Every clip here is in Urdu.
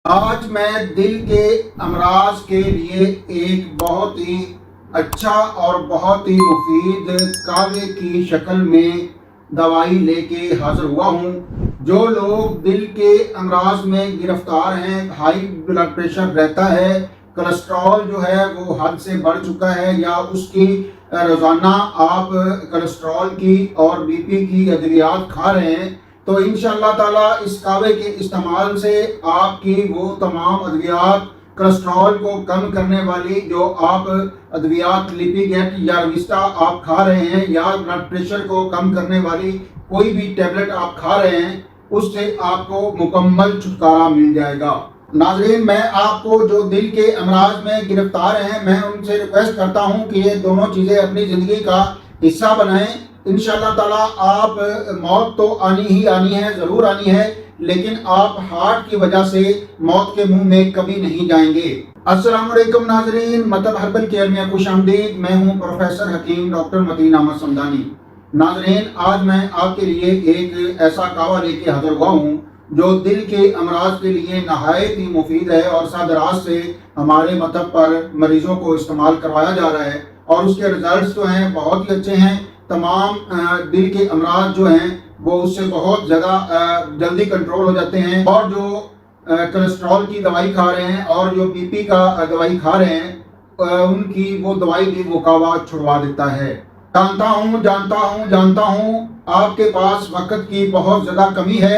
آج میں دل کے امراض کے لیے ایک بہت ہی اچھا اور بہت ہی مفید کاوے کی شکل میں دوائی لے کے حاضر ہوا ہوں۔ جو لوگ دل کے امراض میں گرفتار ہیں، ہائی بلڈ پریشر رہتا ہے، کولیسٹرول جو ہے وہ حد سے بڑھ چکا ہے، یا اس کی روزانہ آپ کولیسٹرول کی اور بی پی کی ادویات کھا رہے ہیں، تو انشاءاللہ تعالیٰ اس کعوے کے استعمال سے آپ کی وہ تمام ادویات، کولیسٹرول کو کم کرنے والی جو آپ ادویات لیپی گیٹ یا رویسٹا آپ کھا رہے ہیں، یا بلڈ پریشر کو کم کرنے والی کوئی بھی ٹیبلٹ آپ کھا رہے ہیں، اس سے آپ کو مکمل چھٹکارا مل جائے گا۔ ناظرین، میں آپ کو جو دل کے امراض میں گرفتار ہیں، میں ان سے ریکویسٹ کرتا ہوں کہ یہ دونوں چیزیں اپنی زندگی کا حصہ بنائیں۔ انشاءاللہ تعالیٰ آپ موت تو آنی ہی آنی ہے، ضرور آنی ہے، لیکن آپ ہارٹ کی وجہ سے موت کے منہ میں کبھی نہیں جائیں گے۔ السلام علیکم ناظرین، مطلب ہربل کیئر میں خوش آمدید۔ میں ہوں پروفیسر حکیم ڈاکٹر متین احمد صمدانی۔ ناظرین، آج میں آپ کے لیے ایک ایسا کعوہ لے کے حاضر ہوا ہوں جو دل کے امراض کے لیے نہایت ہی مفید ہے، اور سال دراز سے ہمارے مطلب پر مریضوں کو استعمال کروایا جا رہا ہے، اور اس کے ریزلٹس جو ہیں بہت ہی اچھے ہیں۔ تمام دل کے امراض جو ہیں وہ اس سے بہت زیادہ جلدی کنٹرول ہو جاتے ہیں، اور جو کولیسٹرول کی دوائی کھا رہے ہیں اور جو بی پی کا دوائی کھا رہے ہیں، ان کی وہ دوائی بھی وہ کعوہ چھڑوا دیتا ہے۔ جانتا ہوں آپ کے پاس وقت کی بہت زیادہ کمی ہے،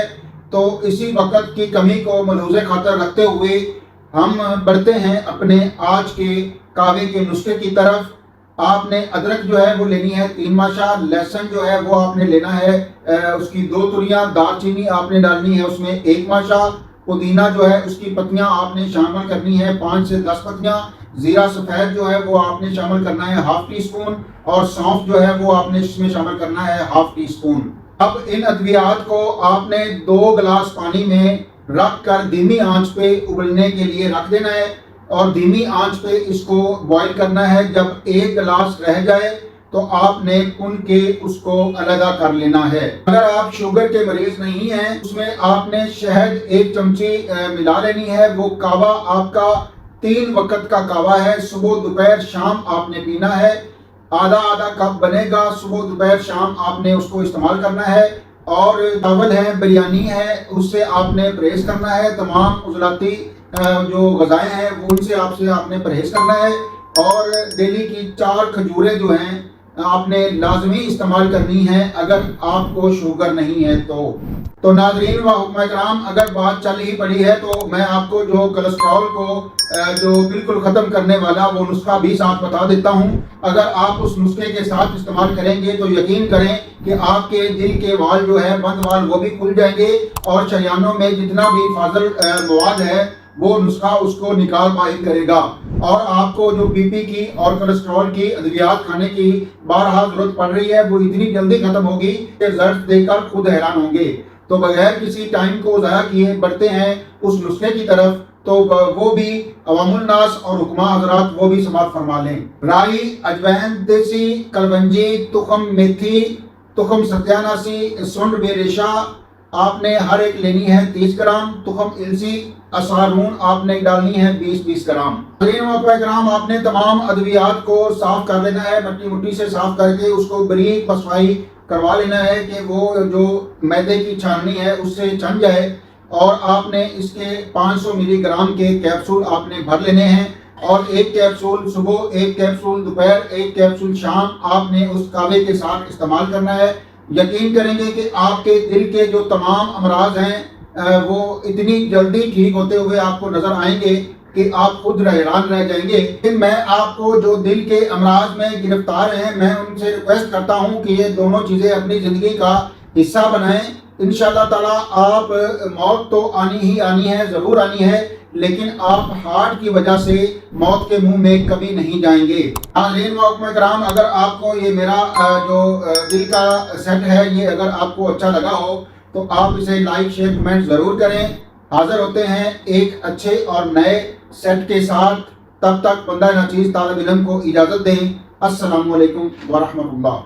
تو اسی وقت کی کمی کو ملحوظ خاطر رکھتے ہوئے ہم بڑھتے ہیں اپنے آج کے کعوے کے نسخے کی طرف۔ آپ نے ادرک جو ہے وہ لینی ہے 3 ماشا، لہسن جو ہے وہ آپ نے لینا ہے اس کی 2 توریاں، دال چینی آپ نے ڈالنی ہے اس میں 1 ماشا، پودینہ جو ہے اس کی پتیاں آپ نے شامل کرنی ہے 5 سے 10 پتیاں، زیرہ سفید جو ہے وہ آپ نے شامل کرنا ہے ½ ٹی اسپون، اور سونف جو ہے وہ آپ نے اس میں شامل کرنا ہے ½ ٹی اسپون۔ اب ان ادویات کو آپ نے 2 گلاس پانی میں رکھ کر دھیمی آنچ پہ ابلنے کے لیے رکھ دینا ہے، اور دھیمی آنچ پہ اس کو بوائل کرنا ہے۔ جب 1 گلاس رہ جائے تو آپ نے کن کے اس کو علیحدہ کر لینا ہے۔ اگر آپ شوگر کے مریض نہیں ہیں، اس میں آپ نے شہد 1 چمچی ملا لینی ہے۔ وہ کعوہ آپ کا 3 وقت کا کعوہ ہے، صبح دوپہر شام آپ نے پینا ہے۔ آدھا کپ بنے گا، صبح دوپہر شام آپ نے اس کو استعمال کرنا ہے۔ اور چاول ہے، بریانی ہے، اس سے آپ نے پرہیز کرنا ہے۔ تمام عضلاتی جو غذائیں ہیں وہ ان سے آپ نے پرہیز کرنا ہے، اور ڈیلی کی 4 کھجوریں جو ہیں آپ نے لازمی استعمال کرنی ہیں اگر آپ کو شوگر نہیں ہے تو ناظرین و حکمہ کرام، اگر بات چل ہی پڑی ہے تو میں آپ کو جو کولیسٹرول کو جو بالکل ختم کرنے والا وہ نسخہ بھی ساتھ بتا دیتا ہوں۔ اگر آپ اس نسخے کے ساتھ استعمال کریں گے تو یقین کریں کہ آپ کے دل کے وال جو ہے بند وال وہ بھی کھل جائیں گے، اور شریانوں میں جتنا بھی فاضل مواد ہے وہ نسخہ اس کو نکال باہر کرے گا، اور آپ کو جو بی پی کی اور کولیسٹرول کی ادویات کھانے کی بارہا ضرورت پڑ رہی ہے وہ اتنی جلدی ختم ہوگی کہ رزلٹ دیکھ کر خود حیران ہوں گے۔ تو بغیر کسی ٹائم کو ضائع کیے بڑھتے ہیں اس نسخے کی طرف، تو وہ بھی عوام الناس اور حکماء حضرات وہ بھی سماعت فرما لیں۔ رائی، اجوین، دیسی، کلونجی، تخم میتھی، تخم ستیاناسی، سنڈ بے ریشہ آپ نے ہر ایک لینی ہے 30 گرام، تخم السی اسارون آپ نے ڈالنی ہے 20 گرام۔ گرام آپ نے تمام ادویات کو صاف کر لینا ہے، مٹی سے صاف کر کے اس کو بریک پسوائی کروا لینا ہے کہ وہ جو میدے کی چھاننی ہے اس سے چھن جائے، اور آپ نے اس کے 500 ملی گرام کے کیپسول آپ نے بھر لینے ہیں، اور 1 کیپسول صبح، 1 کیپسول دوپہر، 1 کیپسول شام آپ نے اس کعوے کے ساتھ استعمال کرنا ہے۔ یقین کریں گے کہ آپ کے دل کے جو تمام امراض ہیں وہ اتنی جلدی ٹھیک ہوتے ہوئے آپ کو نظر آئیں گے کہ آپ خود حیران رہ جائیں گے۔ لیکن میں آپ کو جو دل کے امراض میں گرفتار ہیں، میں ان سے ریکویسٹ کرتا ہوں کہ یہ دونوں چیزیں اپنی زندگی کا حصہ بنائیں۔ انشاءاللہ تعالیٰ آپ موت تو آنی ہی آنی ہے، ضرور آنی ہے، لیکن آپ ہارٹ کی وجہ سے موت کے منہ میں کبھی نہیں جائیں گے۔ ناظرین و حکمہ کرام، اگر آپ کو یہ میرا جو دل کا سیٹ ہے یہ اگر آپ کو اچھا لگا ہو تو آپ اسے لائک، شیئر، کمنٹ ضرور کریں۔ حاضر ہوتے ہیں ایک اچھے اور نئے سیٹ کے ساتھ، تب تک بندہ ناچیز طالب علم کو اجازت دیں۔ السلام علیکم ورحمۃ اللہ۔